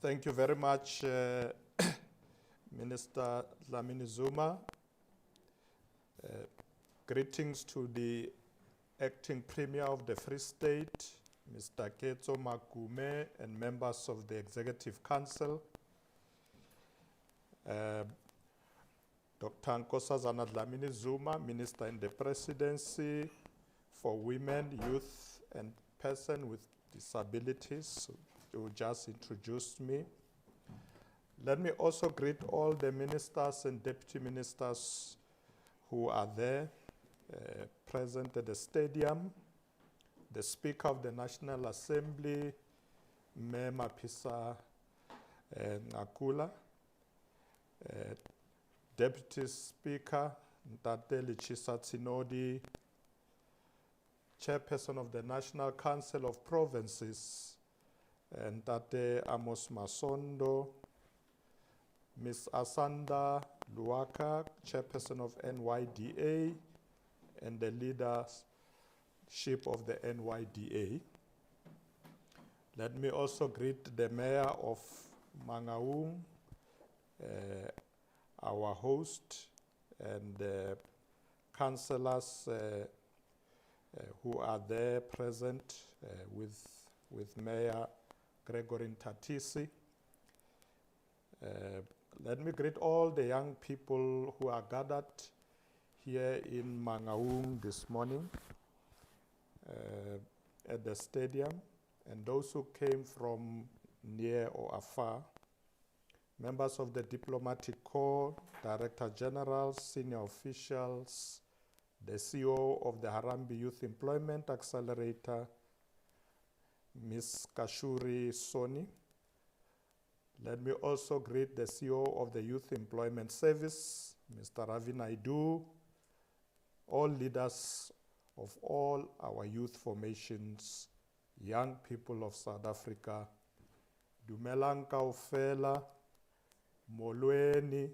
Thank you very much, Minister Dlamini Zuma. Greetings to the Acting Premier of the Free State, Mr. Ketso Makume, and members of the Executive Council. Dr. Nkosazana Dlamini Zuma, Minister in the Presidency for Women, Youth, and Persons with Disabilities, who just introduced me. Let me also greet all the ministers and deputy ministers who are there, present at the stadium, the Speaker of the National Assembly, Me Mapisa Ngakula, Deputy Speaker Ntate Lichisa Tsinodi, Chairperson of the National Council of Provinces, Ntate Amos Masondo, Ms. Asanda Luaka, Chairperson of NYDA, and the leadership of the NYDA. Let me also greet the Mayor of Mangaung, our host, and the councillors who are there present with Mayor Gregory Ntatisi. Let me greet all the young people who are gathered here in Mangaung this morning at the stadium, and those who came from near or afar, members of the Diplomatic Corps, Director Generals, senior officials, the CEO of the Harambee Youth Employment Accelerator, Ms. Kashuri Soni. Let me also greet the CEO of the Youth Employment Service, Mr. Ravi Naidu, all leaders of all our youth formations, young people of South Africa, Dumelang Kaofela, Molweni,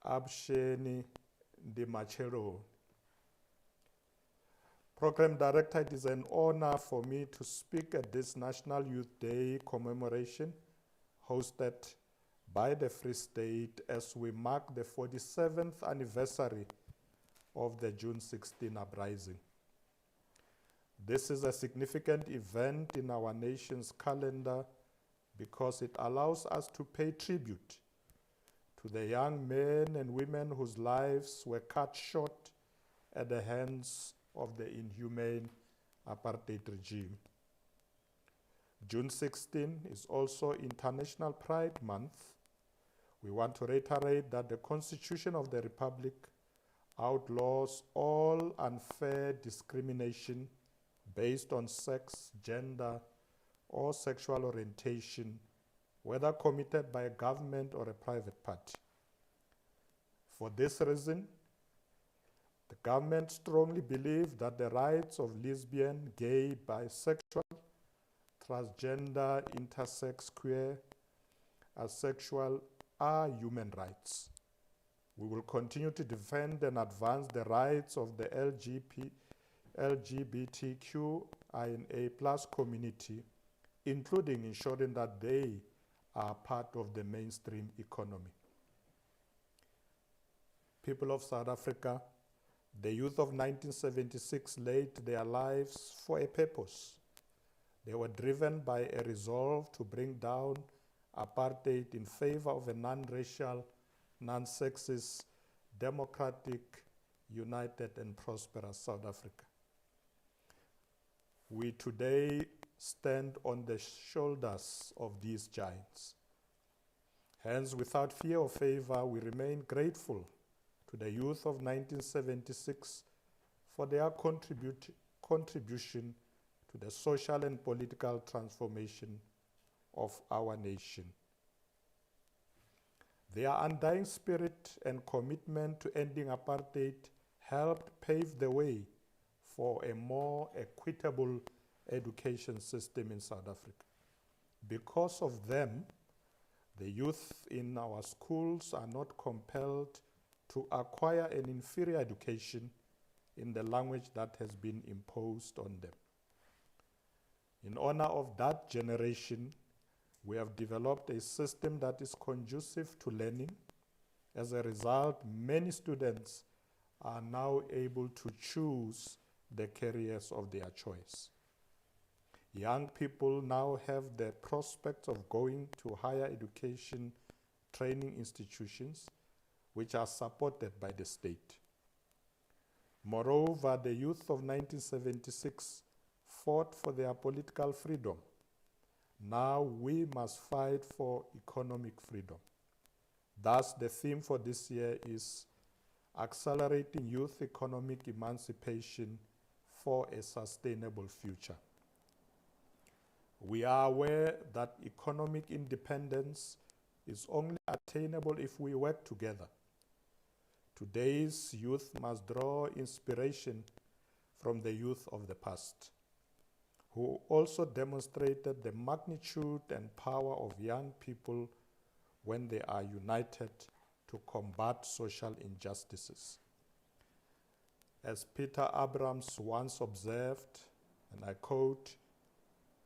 Absheni, Ndimachero. Program Director, it is an honor for me to speak at this National Youth Day Commemoration hosted by the Free State as we mark the 47th anniversary of the June 16 uprising. This is a significant event in our nation's calendar because it allows us to pay tribute to the young men and women whose lives were cut short at the hands of the inhumane apartheid regime. June 16 is also International Pride Month. We want to reiterate that the Constitution of the Republic outlaws all unfair discrimination based on sex, gender, or sexual orientation, whether committed by a government or a private party. For this reason, the government strongly believes that the rights of lesbian, gay, bisexual, transgender, intersex, queer, asexual are human rights. We will continue to defend and advance the rights of the LGBTQIA+ community, including ensuring that they are part of the mainstream economy. People of South Africa, the youth of 1976 laid their lives for a purpose. They were driven by a resolve to bring down apartheid in favor of a non-racial, non-sexist, democratic, united, and prosperous South Africa. We today stand on the shoulders of these giants. Hence, without fear or favor, we remain grateful to the youth of 1976 for their contribution to the social and political transformation of our nation. Their undying spirit and commitment to ending apartheid helped pave the way for a more equitable education system in South Africa. Because of them, the youth in our schools are not compelled to acquire an inferior education in the language that has been imposed on them. In honor of that generation, We have developed a system that is conducive to learning. As a result, many students are now able to choose the careers of their choice. Young people now have the prospect of going to higher education training institutions which are supported by the state. Moreover, the youth of 1976 fought for their political freedom. Now we must fight for economic freedom. Thus, the theme for this year is Accelerating Youth Economic Emancipation for a Sustainable Future. We are aware that economic independence is only attainable if we work together. Today's youth must draw inspiration from the youth of the past, who also demonstrated the magnitude and power of young people when they are united to combat social injustices. As Peter Abrams once observed, and I quote,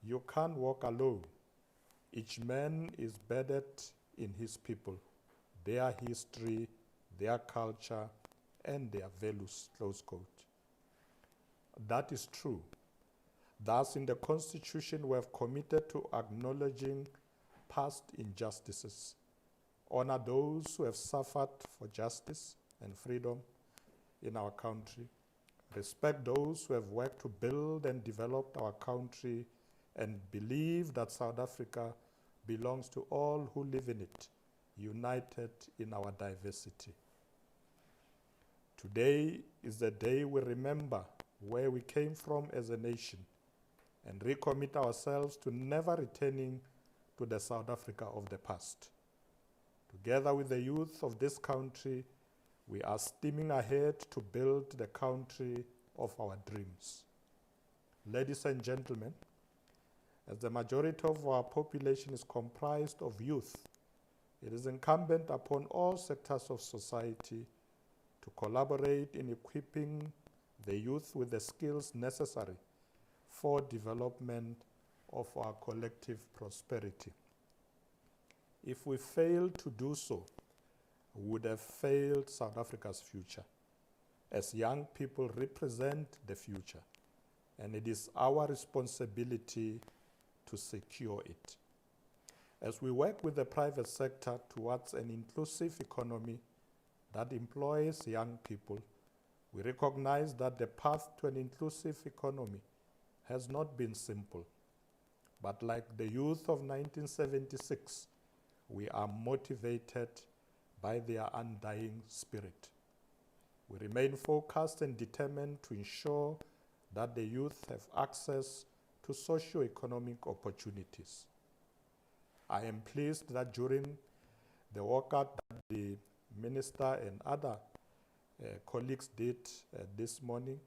"You can't walk alone. Each man is embedded in his people, their history, their culture, and their values," close quote. That is true. Thus, in the Constitution, we have committed to acknowledging past injustices, honor those who have suffered for justice and freedom in our country, respect those who have worked to build and develop our country, and believe that South Africa belongs to all who live in it, united in our diversity. Today is the day we remember where we came from as a nation and recommit ourselves to never returning to the South Africa of the past. Together with the youth of this country, we are steaming ahead to build the country of our dreams. Ladies and gentlemen, as the majority of our population is comprised of youth, it is incumbent upon all sectors of society to collaborate in equipping the youth with the skills necessary for development of our collective prosperity. If we fail to do so, we would have failed South Africa's future, as young people represent the future, and it is our responsibility to secure it. As we work with the private sector towards an inclusive economy that employs young people, we recognize that the path to an inclusive economy has not been simple. But like the youth of 1976, we are motivated by their undying spirit. We remain focused and determined to ensure that the youth have access to socio-economic opportunities. I am pleased that during the workout that the Minister and other colleagues did this morning,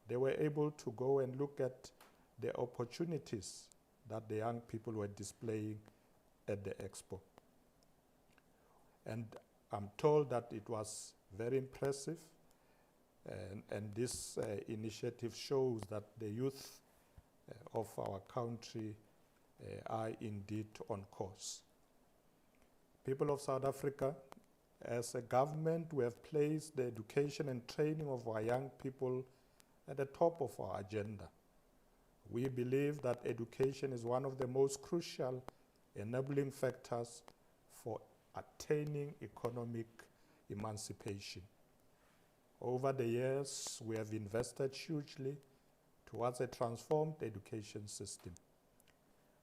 they were able to go and look at the opportunities that the young people were displaying at the expo. And I'm told that it was very impressive, and this initiative shows that the youth of our country are indeed on course. People of South Africa, as a government, we have placed the education and training of our young people at the top of our agenda. We believe that education is one of the most crucial enabling factors for attaining economic emancipation. Over the years, we have invested hugely towards a transformed education system.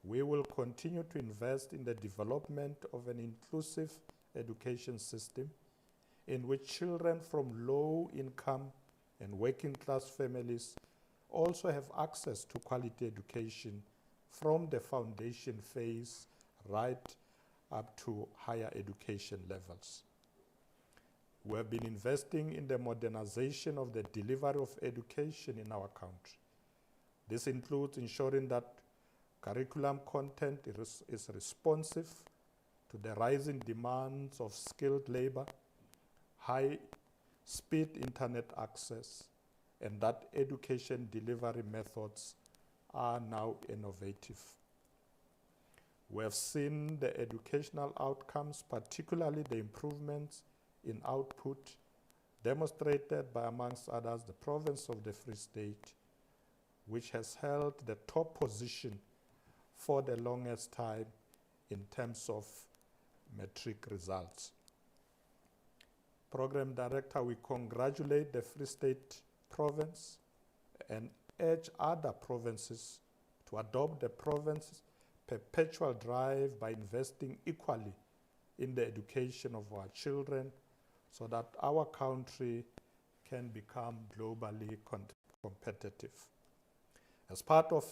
We will continue to invest in the development of an inclusive education system in which children from low-income and working-class families also have access to quality education from the foundation phase right up to higher education levels. We have been investing in the modernization of the delivery of education in our country. This includes ensuring that curriculum content is responsive to the rising demands of skilled labor, high-speed internet access, and that education delivery methods are now innovative. We have seen the educational outcomes, particularly the improvements in output, demonstrated by, amongst others, the province of the Free State, which has held the top position for the longest time in terms of matric results. Program Director, we congratulate the Free State Province and urge other provinces to adopt the province's perpetual drive by investing equally in the education of our children so that our country can become globally competitive. As part of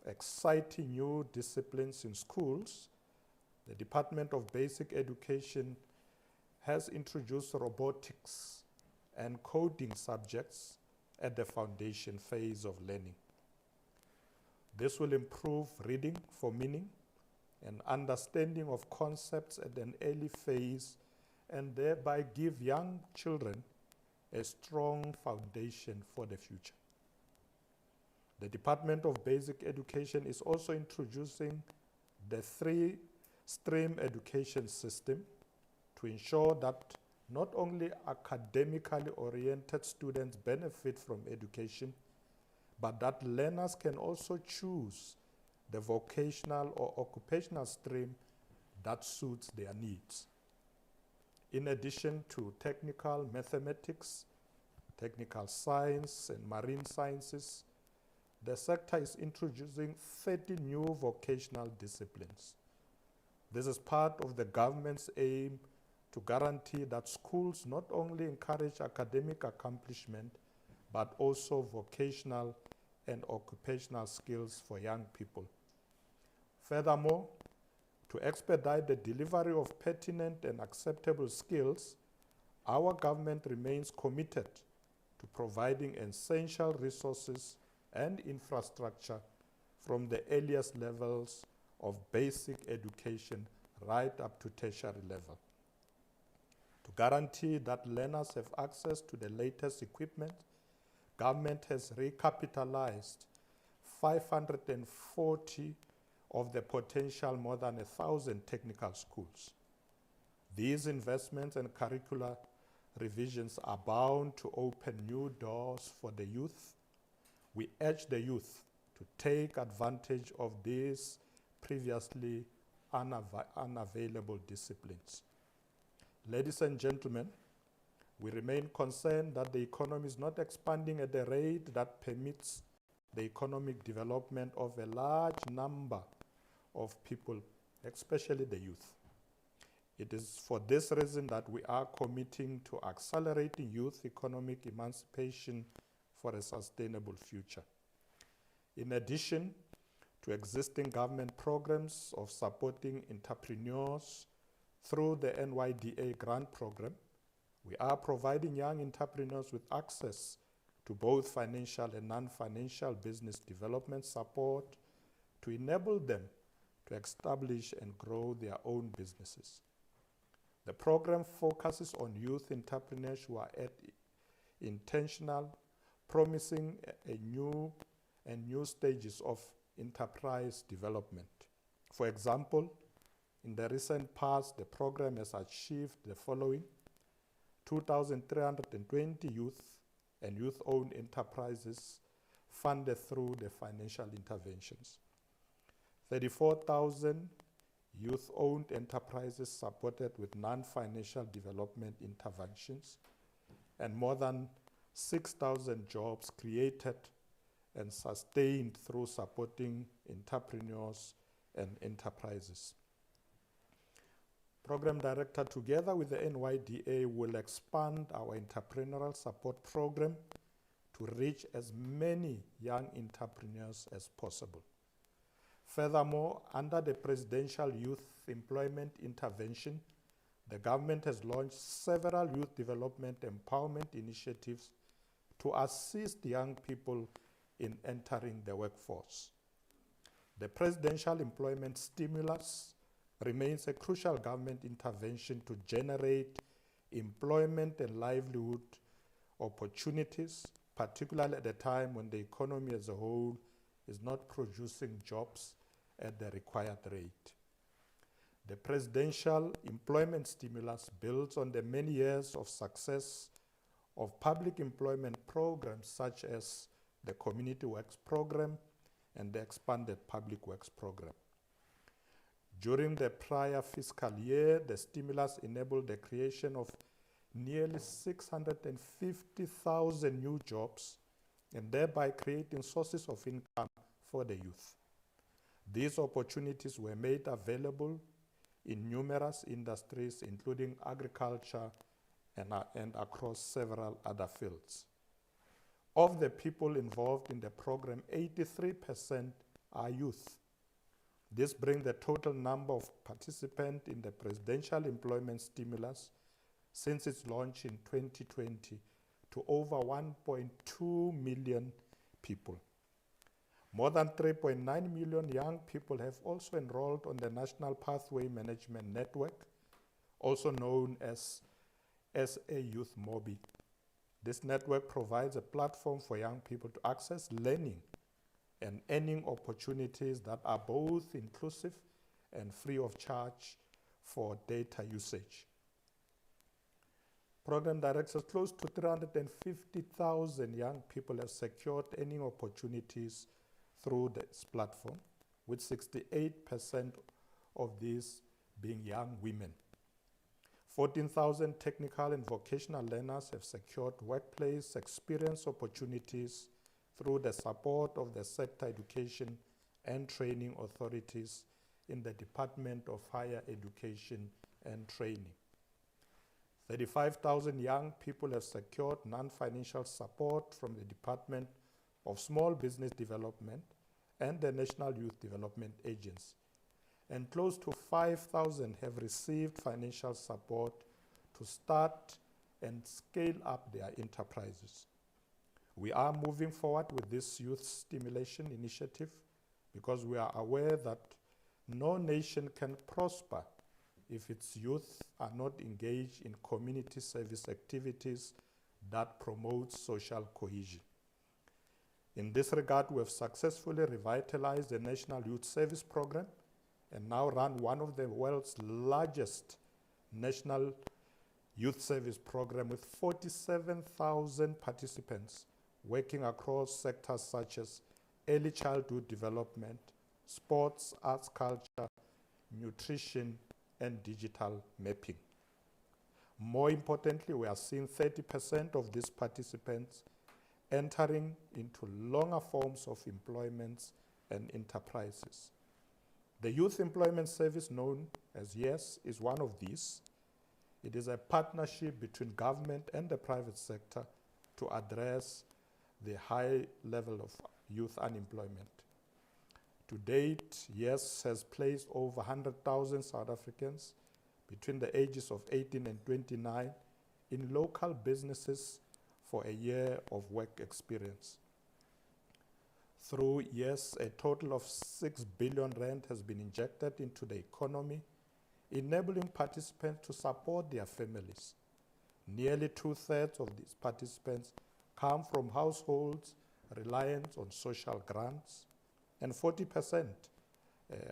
exciting new disciplines in schools, the Department of Basic Education has introduced robotics and coding subjects at the foundation phase of learning. This will improve reading for meaning and understanding of concepts at an early phase and thereby give young children a strong foundation for the future. The Department of Basic Education is also introducing the 3-stream education system to ensure that not only academically oriented students benefit from education, but that learners can also choose the vocational or occupational stream that suits their needs. In addition to technical mathematics, technical science, and marine sciences, the sector is introducing 30 new vocational disciplines. This is part of the government's aim to guarantee that schools not only encourage academic accomplishment, but also vocational and occupational skills for young people. Furthermore, to expedite the delivery of pertinent and acceptable skills, our government remains committed to providing essential resources and infrastructure from the earliest levels of basic education right up to tertiary level. To guarantee that learners have access to the latest equipment, government has recapitalized 540 of the potential more than 1,000 technical schools. These investments and curricular revisions are bound to open new doors for the youth. We urge the youth to take advantage of these previously unavailable disciplines. Ladies and gentlemen, we remain concerned that the economy is not expanding at a rate that permits the economic development of a large number of people, especially the youth. It is for this reason that we are committing to accelerating youth economic emancipation for a sustainable future. In addition to existing government programs of supporting entrepreneurs through the NYDA grant program, we are providing young entrepreneurs with access to both financial and non-financial business development support to enable them to establish and grow their own businesses. The program focuses on youth entrepreneurs who are at intentional, promising new stages of enterprise development. For example, in the recent past, the program has achieved the following: 2,320 youth and youth-owned enterprises funded through the financial interventions, 34,000 youth-owned enterprises supported with non-financial development interventions, and more than 6,000 jobs created and sustained through supporting entrepreneurs and enterprises. Program Director, together with the NYDA, will expand our entrepreneurial support program to reach as many young entrepreneurs as possible. Furthermore, under the Presidential Youth Employment Intervention, the government has launched several youth development empowerment initiatives to assist young people in entering the workforce. The Presidential Employment Stimulus remains a crucial government intervention to generate employment and livelihood opportunities, particularly at a time when the economy as a whole is not producing jobs at the required rate. The presidential employment stimulus builds on the many years of success of public employment programs such as the Community Works Program and the Expanded Public Works Program. During the prior fiscal year, the stimulus enabled the creation of nearly 650,000 new jobs and thereby creating sources of income for the youth. These opportunities were made available in numerous industries, including agriculture and across several other fields. Of the people involved in the program, 83% are youth. This brings the total number of participants in the presidential employment stimulus since its launch in 2020 to over 1.2 million people. More than 3.9 million young people have also enrolled on the National Pathway Management Network, also known as SA Youth MOBI. This network provides a platform for young people to access learning and earning opportunities that are both inclusive and free of charge for data usage. Program directors, close to 350,000 young people have secured earning opportunities through this platform, with 68% of these being young women. 14,000 technical and vocational learners have secured workplace experience opportunities through the support of the sector education and training authorities in the Department of Higher Education and Training. 35,000 young people have secured non-financial support from the Department of Small Business Development and the National Youth Development Agency. And close to 5,000 have received financial support to start and scale up their enterprises. We are moving forward with this youth stimulation initiative because we are aware that no nation can prosper if its youth are not engaged in community service activities that promote social cohesion. In this regard, we have successfully revitalized the National Youth Service Program and now run one of the world's largest national youth service program with 47,000 participants working across sectors such as early childhood development, sports, arts, culture, nutrition, and digital mapping. More importantly, we are seeing 30% of these participants entering into longer forms of employments and enterprises. The Youth Employment Service, known as YES, is one of these. It is a partnership between government and the private sector to address the high level of youth unemployment. To date, YES has placed over 100,000 South Africans between the ages of 18 and 29 in local businesses for a year of work experience. Through YES, a total of 6 billion rand has been injected into the economy, enabling participants to support their families. Nearly 2/3 of these participants come from households reliant on social grants, and 40%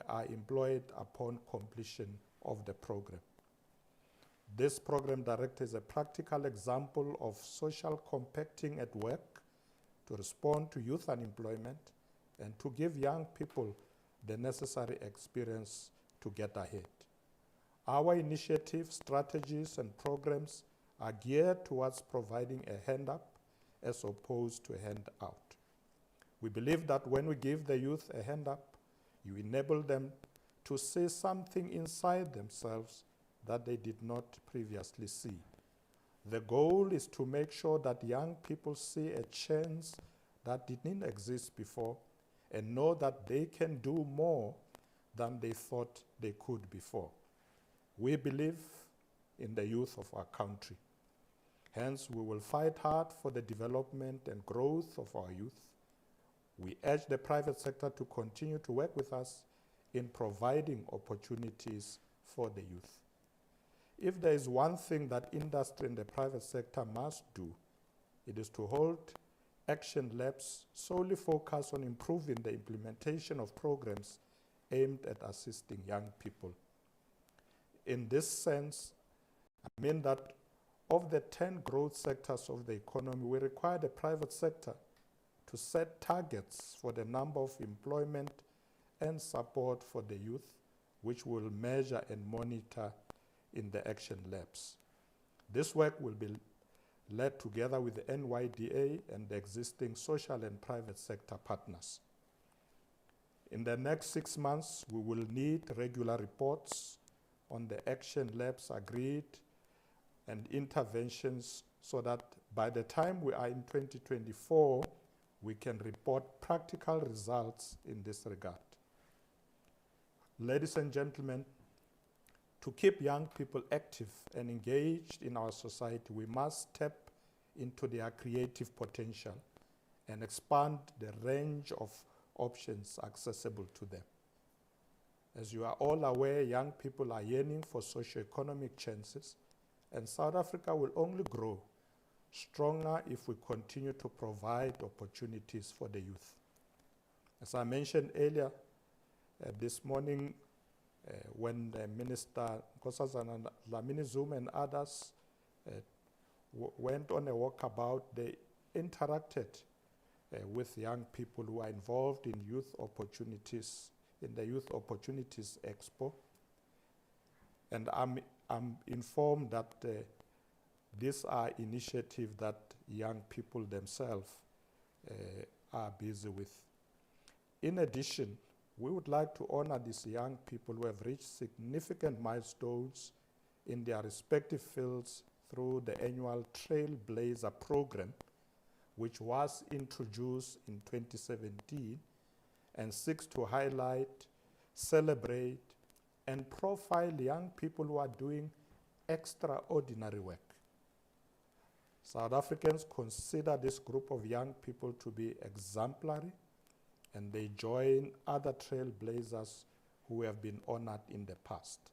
are employed upon completion of the program. This program director is a practical example of social compacting at work to respond to youth unemployment and to give young people the necessary experience to get ahead. Our initiatives, strategies, and programs are geared towards providing a hand up as opposed to a hand out. We believe that when we give the youth a hand up, you enable them to see something inside themselves that they did not previously see. The goal is to make sure that young people see a chance that didn't exist before and know that they can do more than they thought they could before. We believe in the youth of our country. Hence, we will fight hard for the development and growth of our youth. We urge the private sector to continue to work with us in providing opportunities for the youth. If there is one thing that industry and the private sector must do, it is to hold action labs solely focus on improving the implementation of programs aimed at assisting young people. In this sense, I mean that of the 10 growth sectors of the economy, we require the private sector to set targets for the number of employment and support for the youth, which we'll measure and monitor in the action labs. This work will be led together with the NYDA and the existing social and private sector partners. In the next 6 months, we will need regular reports on the action labs agreed and interventions so that by the time we are in 2024, we can report practical results in this regard. Ladies and gentlemen, to keep young people active and engaged in our society, we must tap into their creative potential and expand the range of options accessible to them. As you are all aware, young people are yearning for socio-economic chances, and South Africa will only grow stronger if we continue to provide opportunities for the youth. As I mentioned earlier, this morning, when the Minister Nkosazana Dlamini-Zuma and others went on a walkabout, they interacted with young people who are involved in youth opportunities, in the Youth Opportunities Expo. And I'm informed that these are initiatives that young people themselves are busy with. In addition, we would like to honor these young people who have reached significant milestones in their respective fields through the annual Trailblazer program, which was introduced in 2017 and seeks to highlight, celebrate, and profile young people who are doing extraordinary work. South Africans consider this group of young people to be exemplary, and they join other trailblazers who have been honored in the past.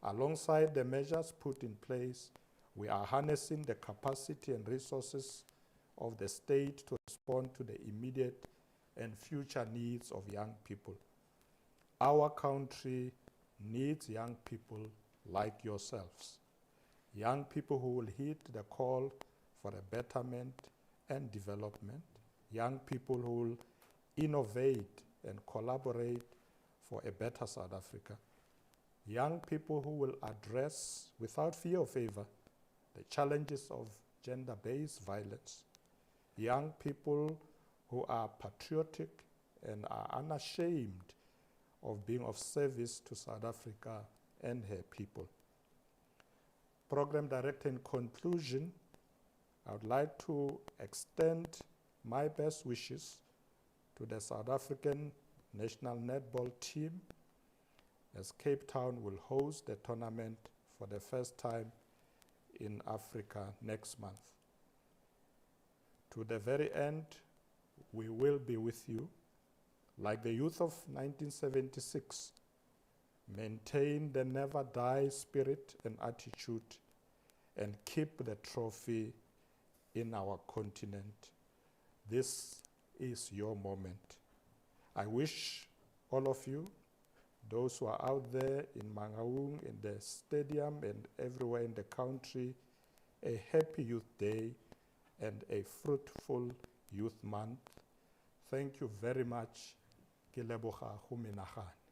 Alongside the measures put in place, we are harnessing the capacity and resources of the state to respond to the immediate and future needs of young people. Our country needs young people like yourselves, young people who will heed the call for a betterment and development, young people who will innovate and collaborate for a better South Africa, young people who will address, without fear or favor, the challenges of gender-based violence, young people who are patriotic and are unashamed of being of service to South Africa and her people. Program Director, in conclusion, I would like to extend my best wishes to the South African national netball team as Cape Town will host the tournament for the first time in Africa next month. To the very end, we will be with you. Like the youth of 1976, maintain the never die spirit and attitude and keep the trophy in our continent. This is your moment. I wish all of you, those who are out there in Mangaung, in the stadium and everywhere in the country, a happy Youth Day and a fruitful Youth Month. Thank you very much. Ke leboga go menagane.